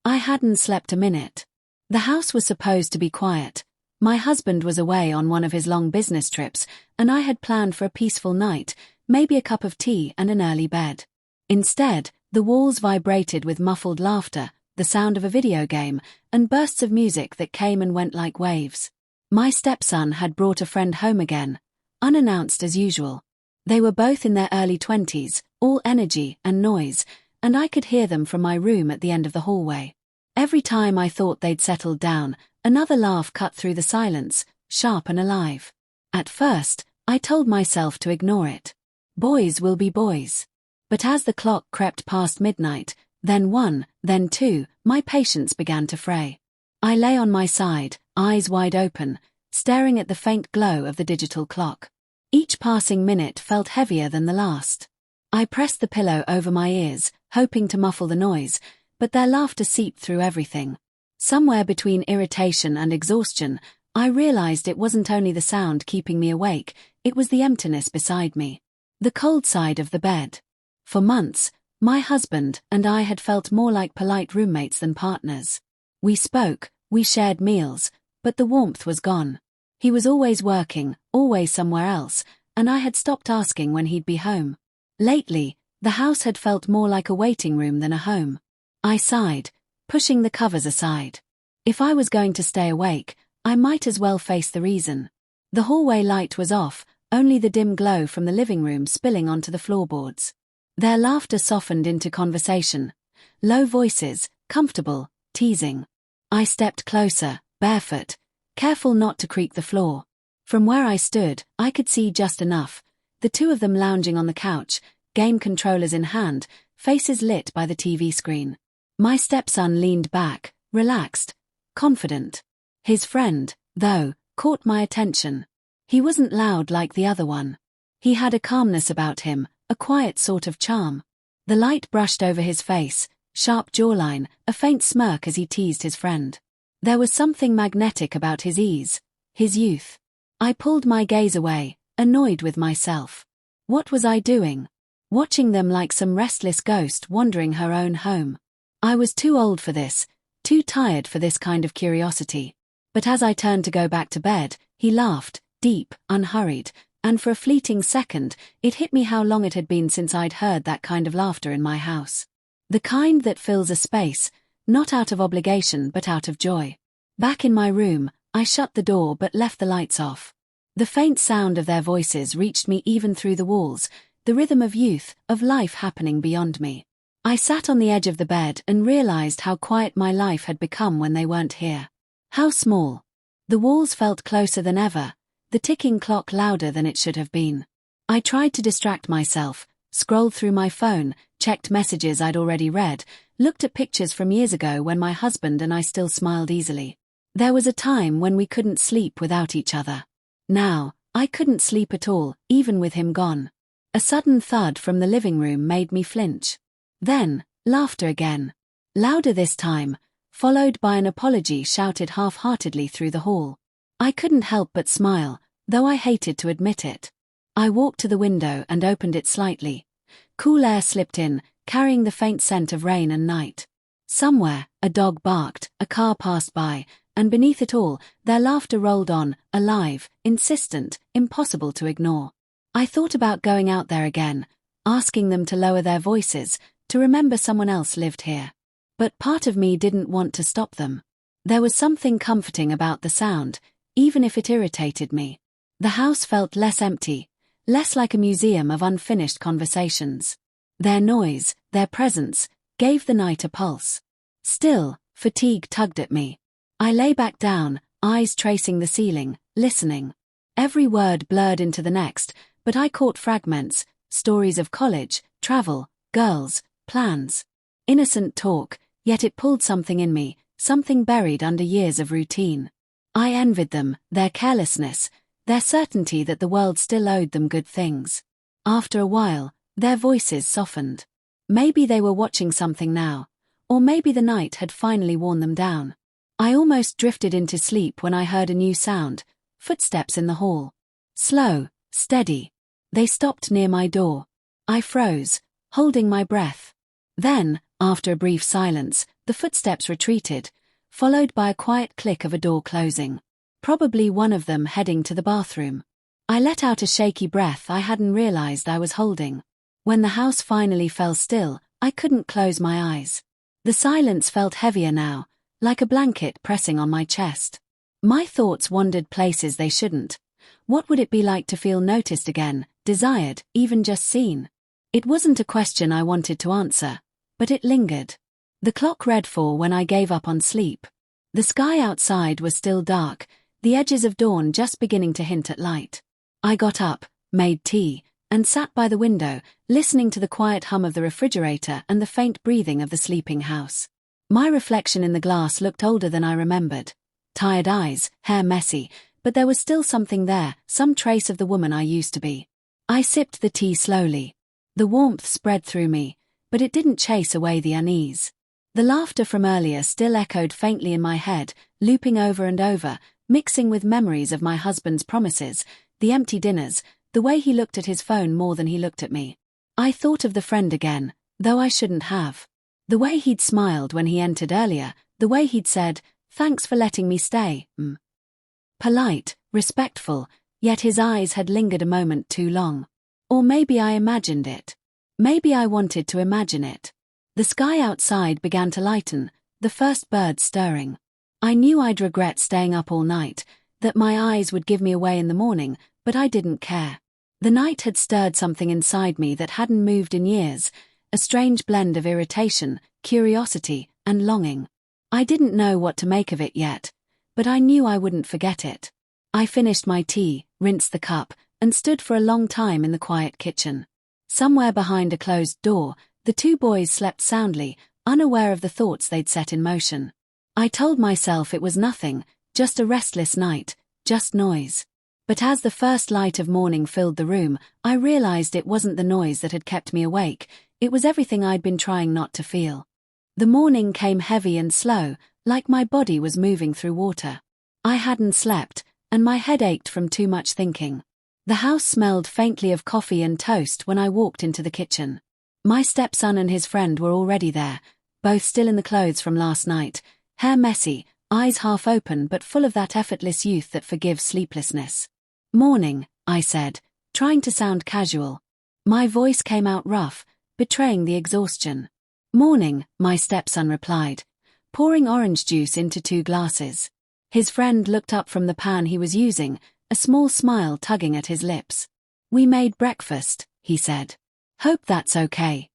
I hadn't slept a minute. The house was supposed to be quiet. My husband was away on one of his long business trips, and I had planned for a peaceful night, maybe a cup of tea and an early bed. Instead, the walls vibrated with muffled laughter, the sound of a video game, and bursts of music that came and went like waves. My stepson had brought a friend home again, unannounced as usual. They were both in their early 20s, all energy and noise, and I could hear them from my room at the end of the hallway. Every time I thought they'd settled down, another laugh cut through the silence, sharp and alive. At first, I told myself to ignore it. Boys will be boys. But as the clock crept past midnight, then 1, then 2, my patience began to fray. I lay on my side, eyes wide open, staring at the faint glow of the digital clock. Each passing minute felt heavier than the last. I pressed the pillow over my ears, hoping to muffle the noise, but their laughter seeped through everything. Somewhere between irritation and exhaustion, I realized it wasn't only the sound keeping me awake, it was the emptiness beside me. The cold side of the bed. For months, my husband and I had felt more like polite roommates than partners. We spoke, we shared meals, but the warmth was gone. He was always working, always somewhere else, and I had stopped asking when he'd be home. Lately, the house had felt more like a waiting room than a home. I sighed, pushing the covers aside. If I was going to stay awake, I might as well face the reason. The hallway light was off, only the dim glow from the living room spilling onto the floorboards. Their laughter softened into conversation. Low voices, comfortable, teasing. I stepped closer, barefoot, careful not to creak the floor. From where I stood, I could see just enough. The two of them lounging on the couch, game controllers in hand, faces lit by the TV screen. My stepson leaned back, relaxed, confident. His friend, though, caught my attention. He wasn't loud like the other one. He had a calmness about him, a quiet sort of charm. The light brushed over his face, sharp jawline, a faint smirk as he teased his friend. There was something magnetic about his ease, his youth. I pulled my gaze away, annoyed with myself. What was I doing? Watching them like some restless ghost wandering her own home. I was too old for this, too tired for this kind of curiosity. But as I turned to go back to bed, he laughed, deep, unhurried, and for a fleeting second, it hit me how long it had been since I'd heard that kind of laughter in my house. The kind that fills a space, not out of obligation but out of joy. Back in my room, I shut the door but left the lights off. The faint sound of their voices reached me even through the walls, the rhythm of youth, of life happening beyond me. I sat on the edge of the bed and realized how quiet my life had become when they weren't here. How small. The walls felt closer than ever, the ticking clock louder than it should have been. I tried to distract myself, scrolled through my phone, checked messages I'd already read, looked at pictures from years ago when my husband and I still smiled easily. There was a time when we couldn't sleep without each other. Now, I couldn't sleep at all, even with him gone. A sudden thud from the living room made me flinch. Then, laughter again. Louder this time, followed by an apology shouted half-heartedly through the hall. I couldn't help but smile, though I hated to admit it. I walked to the window and opened it slightly. Cool air slipped in, carrying the faint scent of rain and night. Somewhere, a dog barked, a car passed by, and beneath it all, their laughter rolled on, alive, insistent, impossible to ignore. I thought about going out there again, asking them to lower their voices, to remember someone else lived here. But part of me didn't want to stop them. There was something comforting about the sound, even if it irritated me. The house felt less empty, less like a museum of unfinished conversations. Their noise, their presence, gave the night a pulse. Still, fatigue tugged at me. I lay back down, eyes tracing the ceiling, listening. Every word blurred into the next, but I caught fragments, stories of college, travel, girls, plans. Innocent talk, yet it pulled something in me, something buried under years of routine. I envied them, their carelessness, their certainty that the world still owed them good things. After a while, their voices softened. Maybe they were watching something now, or maybe the night had finally worn them down. I almost drifted into sleep when I heard a new sound, footsteps in the hall. Slow, steady. They stopped near my door. I froze, holding my breath. Then, after a brief silence, The footsteps retreated, followed by a quiet click of a door closing. Probably one of them heading to the bathroom. I let out a shaky breath I hadn't realized I was holding. When the house finally fell still, I couldn't close my eyes. The silence felt heavier now, like a blanket pressing on my chest. My thoughts wandered places they shouldn't. What would it be like to feel noticed again, desired, even just seen? It wasn't a question I wanted to answer, but it lingered. The clock read 4 when I gave up on sleep. The sky outside was still dark, the edges of dawn just beginning to hint at light. I got up, made tea, and sat by the window, listening to the quiet hum of the refrigerator and the faint breathing of the sleeping house. My reflection in the glass looked older than I remembered. Tired eyes, hair messy, but there was still something there, some trace of the woman I used to be. I sipped the tea slowly. The warmth spread through me, but it didn't chase away the unease. The laughter from earlier still echoed faintly in my head, looping over and over, mixing with memories of my husband's promises, the empty dinners, the way he looked at his phone more than he looked at me. I thought of the friend again, though I shouldn't have. The way he'd smiled when he entered earlier, the way he'd said, "Thanks for letting me stay." Polite, respectful, yet his eyes had lingered a moment too long. Or maybe I imagined it. Maybe I wanted to imagine it. The sky outside began to lighten, the first birds stirring. I knew I'd regret staying up all night, that my eyes would give me away in the morning, but I didn't care. The night had stirred something inside me that hadn't moved in years, a strange blend of irritation, curiosity, and longing. I didn't know what to make of it yet, but I knew I wouldn't forget it. I finished my tea, rinsed the cup, and stood for a long time in the quiet kitchen. Somewhere behind a closed door, the two boys slept soundly, unaware of the thoughts they'd set in motion. I told myself it was nothing, just a restless night, just noise. But as the first light of morning filled the room, I realized it wasn't the noise that had kept me awake, it was everything I'd been trying not to feel. The morning came heavy and slow, like my body was moving through water. I hadn't slept, and my head ached from too much thinking. The house smelled faintly of coffee and toast when I walked into the kitchen. My stepson and his friend were already there, both still in the clothes from last night, hair messy, eyes half open but full of that effortless youth that forgives sleeplessness. "Morning," I said, trying to sound casual. My voice came out rough, betraying the exhaustion. "Morning," my stepson replied, pouring orange juice into 2 glasses. His friend looked up from the pan he was using, a small smile tugging at his lips. "We made breakfast," he said. "Hope that's okay."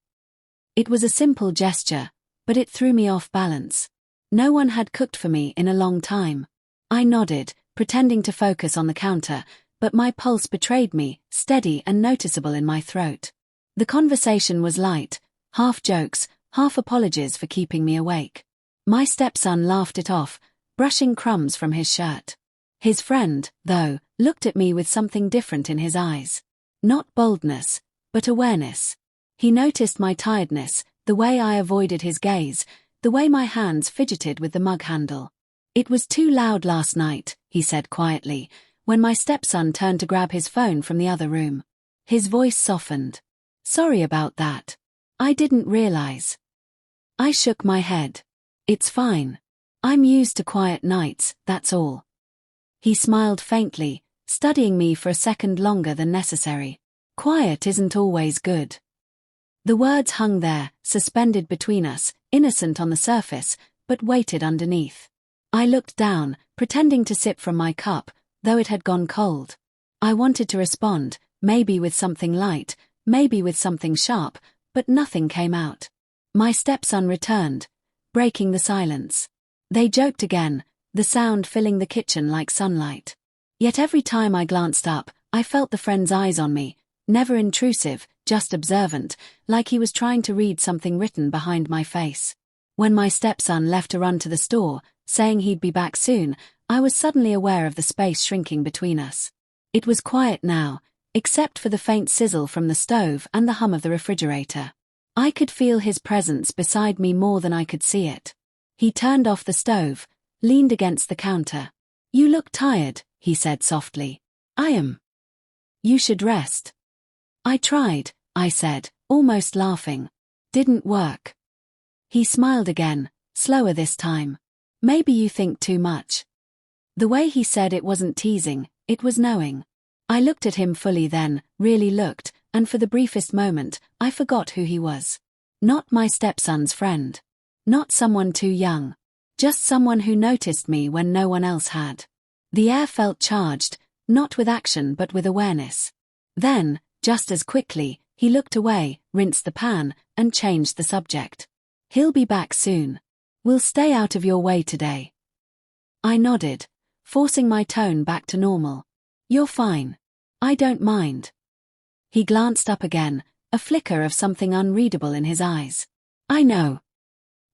It was a simple gesture, but it threw me off balance. No one had cooked for me in a long time. I nodded, pretending to focus on the counter, but my pulse betrayed me, steady and noticeable in my throat. The conversation was light, half jokes, half apologies for keeping me awake. My stepson laughed it off, brushing crumbs from his shirt. His friend, though, looked at me with something different in his eyes. Not boldness, but awareness. He noticed my tiredness, the way I avoided his gaze, the way my hands fidgeted with the mug handle. "It was too loud last night," he said quietly, when my stepson turned to grab his phone from the other room. His voice softened. "Sorry about that. I didn't realize." I shook my head. "It's fine. I'm used to quiet nights, that's all." He smiled faintly, studying me for a second longer than necessary. "Quiet isn't always good." The words hung there, suspended between us, innocent on the surface, but weighted underneath. I looked down, pretending to sip from my cup, though it had gone cold. I wanted to respond, maybe with something light, maybe with something sharp, but nothing came out. My stepson returned, breaking the silence. They joked again, the sound filling the kitchen like sunlight. Yet every time I glanced up, I felt the friend's eyes on me, never intrusive, just observant, like he was trying to read something written behind my face. When my stepson left to run to the store, saying he'd be back soon, I was suddenly aware of the space shrinking between us. It was quiet now, except for the faint sizzle from the stove and the hum of the refrigerator. I could feel his presence beside me more than I could see it. He turned off the stove, leaned against the counter. "You look tired," he said softly. "I am. You should rest." "I tried," I said, almost laughing. "Didn't work." He smiled again, Slower this time. Maybe you think too much. The way he said it wasn't teasing, it was knowing. I looked at him fully then, really looked, and for the briefest moment, I forgot who he was. Not my stepson's friend. Not someone too young. Just someone who noticed me when no one else had. The air felt charged, not with action but with awareness. Then, just as quickly, he looked away, rinsed the pan, and changed the subject. He'll be back soon. We'll stay out of your way today. I nodded, forcing my tone back to normal. You're fine. I don't mind. He glanced up again, a flicker of something unreadable in his eyes. I know.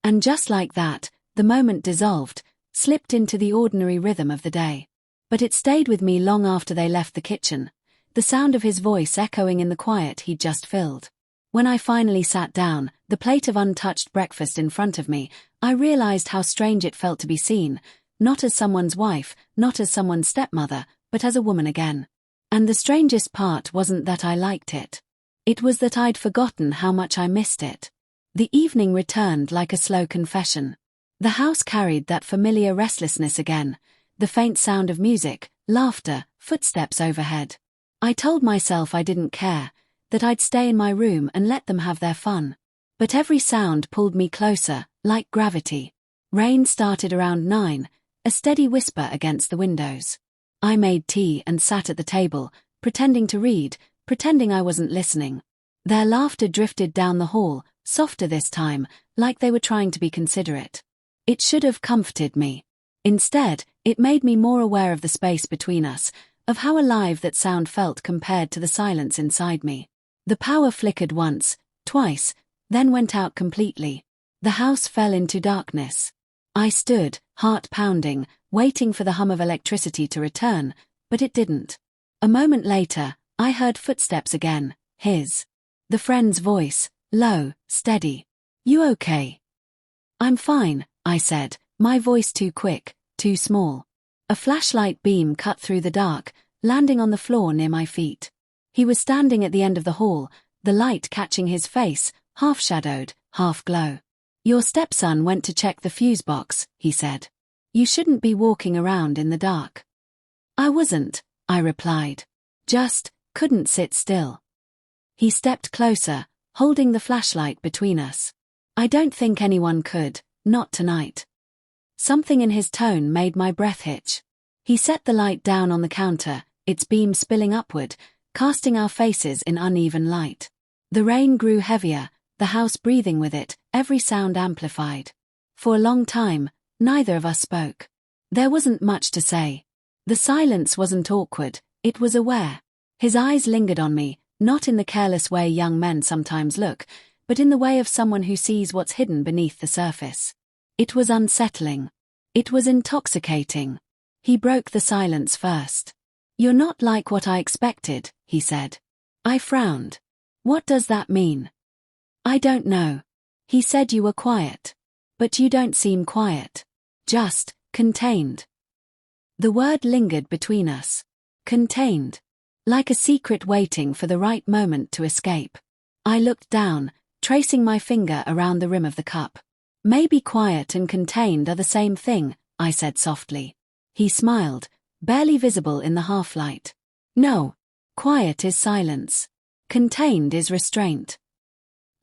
And just like that, the moment dissolved, slipped into the ordinary rhythm of the day. But it stayed with me long after they left the kitchen, the sound of his voice echoing in the quiet he'd just filled. When I finally sat down, the plate of untouched breakfast in front of me, I realized how strange it felt to be seen, not as someone's wife, not as someone's stepmother, but as a woman again. And the strangest part wasn't that I liked it. It was that I'd forgotten how much I missed it. The evening returned like a slow confession. The house carried that familiar restlessness again, the faint sound of music, laughter, footsteps overhead. I told myself I didn't care, that I'd stay in my room and let them have their fun. But every sound pulled me closer, like gravity. Rain started around 9, a steady whisper against the windows. I made tea and sat at the table, pretending to read, pretending I wasn't listening. Their laughter drifted down the hall, softer this time, like they were trying to be considerate. It should have comforted me. Instead, it made me more aware of the space between us, of how alive that sound felt compared to the silence inside me. The power flickered once, twice, then went out completely. The house fell into darkness. I stood, heart pounding, waiting for the hum of electricity to return, but it didn't. A moment later, I heard footsteps again, his. The friend's voice, low, steady. You okay? I'm fine, I said, my voice too quick, too small. A flashlight beam cut through the dark, landing on the floor near my feet. He was standing at the end of the hall, the light catching his face, half shadowed, half glow. Your stepson went to check the fuse box, he said. You shouldn't be walking around in the dark. I wasn't, I replied. Just, couldn't sit still. He stepped closer, holding the flashlight between us. I don't think anyone could, not tonight. Something in his tone made my breath hitch. He set the light down on the counter, its beam spilling upward, casting our faces in uneven light. The rain grew heavier, the house breathing with it, every sound amplified. For a long time, neither of us spoke. There wasn't much to say. The silence wasn't awkward, it was aware. His eyes lingered on me, not in the careless way young men sometimes look, but in the way of someone who sees what's hidden beneath the surface. It was unsettling. It was intoxicating. He broke the silence first. You're not like what I expected, he said. I frowned. What does that mean? I don't know. He said you were quiet. But you don't seem quiet. Just, contained. The word lingered between us. Contained. Like a secret waiting for the right moment to escape. I looked down, tracing my finger around the rim of the cup. Maybe quiet and contained are the same thing, I said softly. He smiled, barely visible in the half-light. No. Quiet is silence. Contained is restraint.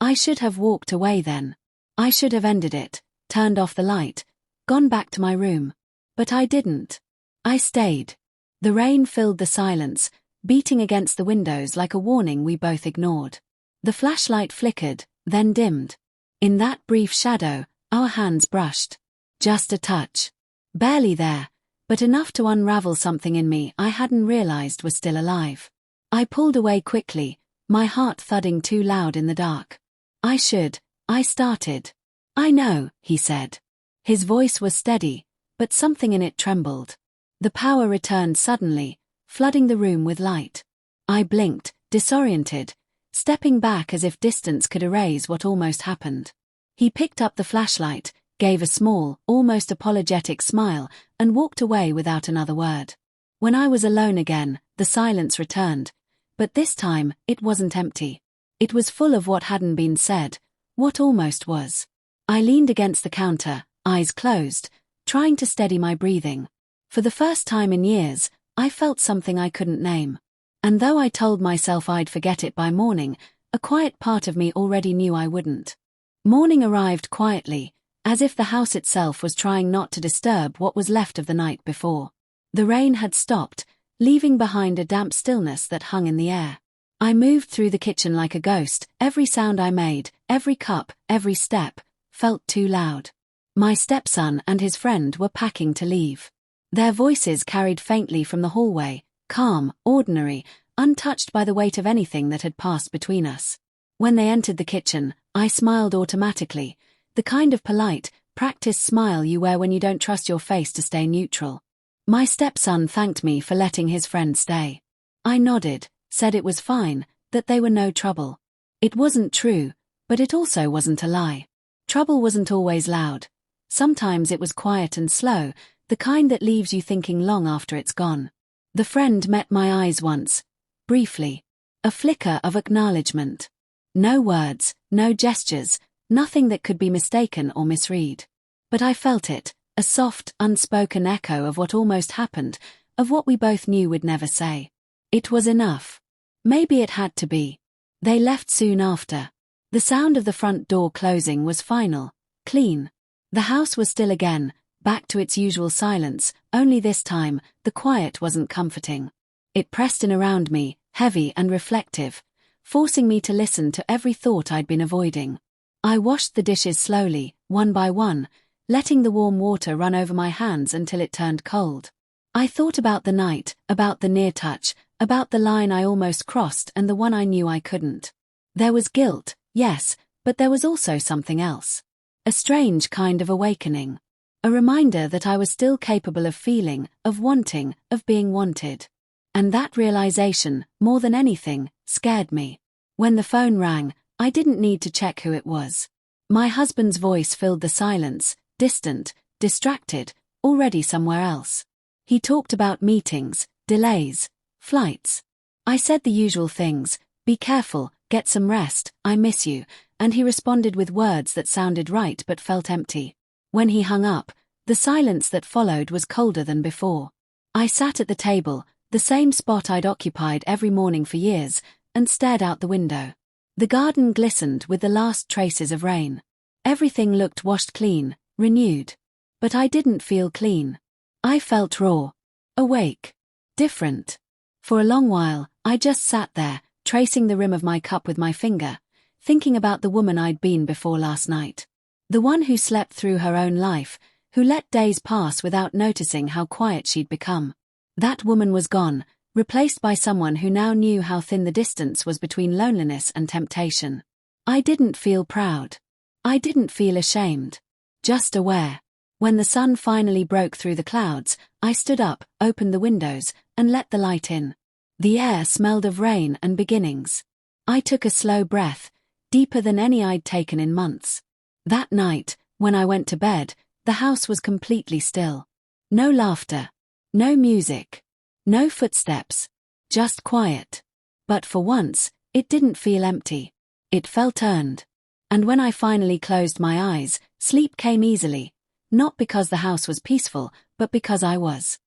I should have walked away then. I should have ended it, turned off the light, gone back to my room. But I didn't. I stayed. The rain filled the silence, beating against the windows like a warning we both ignored. The flashlight flickered, then dimmed. In that brief shadow, our hands brushed. Just a touch. Barely there, but enough to unravel something in me I hadn't realized was still alive. I pulled away quickly, my heart thudding too loud in the dark. I started. I know, he said. His voice was steady, but something in it trembled. The power returned suddenly, flooding the room with light. I blinked, disoriented, stepping back as if distance could erase what almost happened. He picked up the flashlight, gave a small, almost apologetic smile, and walked away without another word. When I was alone again, the silence returned, but this time, it wasn't empty. It was full of what hadn't been said, what almost was. I leaned against the counter, eyes closed, trying to steady my breathing. For the first time in years, I felt something I couldn't name. And though I told myself I'd forget it by morning, a quiet part of me already knew I wouldn't. Morning arrived quietly, as if the house itself was trying not to disturb what was left of the night before. The rain had stopped, leaving behind a damp stillness that hung in the air. I moved through the kitchen like a ghost. Every sound I made, every cup, every step, felt too loud. My stepson and his friend were packing to leave. Their voices carried faintly from the hallway, calm, ordinary, untouched by the weight of anything that had passed between us. When they entered the kitchen, I smiled automatically, the kind of polite, practiced smile you wear when you don't trust your face to stay neutral. My stepson thanked me for letting his friend stay. I nodded, said it was fine, that they were no trouble. It wasn't true, but it also wasn't a lie. Trouble wasn't always loud. Sometimes it was quiet and slow, the kind that leaves you thinking long after it's gone. The friend met my eyes once, briefly. A flicker of acknowledgement. No words, no gestures, nothing that could be mistaken or misread. But I felt it, a soft, unspoken echo of what almost happened, of what we both knew we'd never say. It was enough. Maybe it had to be. They left soon after. The sound of the front door closing was final, clean. The house was still again, back to its usual silence, only this time, the quiet wasn't comforting. It pressed in around me, heavy and reflective, forcing me to listen to every thought I'd been avoiding. I washed the dishes slowly, one by one, letting the warm water run over my hands until it turned cold. I thought about the night, about the near touch, about the line I almost crossed and the one I knew I couldn't. There was guilt, yes, but there was also something else. A strange kind of awakening. A reminder that I was still capable of feeling, of wanting, of being wanted. And that realization, more than anything, scared me. When the phone rang, I didn't need to check who it was. My husband's voice filled the silence, distant, distracted, already somewhere else. He talked about meetings, delays, flights. I said the usual things, be careful, get some rest, I miss you, and he responded with words that sounded right but felt empty. When he hung up, the silence that followed was colder than before. I sat at the table, the same spot I'd occupied every morning for years, and stared out the window. The garden glistened with the last traces of rain. Everything looked washed clean, renewed. But I didn't feel clean. I felt raw. Awake. Different. For a long while, I just sat there, tracing the rim of my cup with my finger, thinking about the woman I'd been before last night. The one who slept through her own life, who let days pass without noticing how quiet she'd become. That woman was gone, replaced by someone who now knew how thin the distance was between loneliness and temptation. I didn't feel proud. I didn't feel ashamed. Just aware. When the sun finally broke through the clouds, I stood up, opened the windows, and let the light in. The air smelled of rain and beginnings. I took a slow breath, deeper than any I'd taken in months. That night, when I went to bed, the house was completely still. No laughter. No music. No footsteps. Just quiet. But for once, it didn't feel empty. It felt earned. And when I finally closed my eyes, sleep came easily, not because the house was peaceful, but because I was.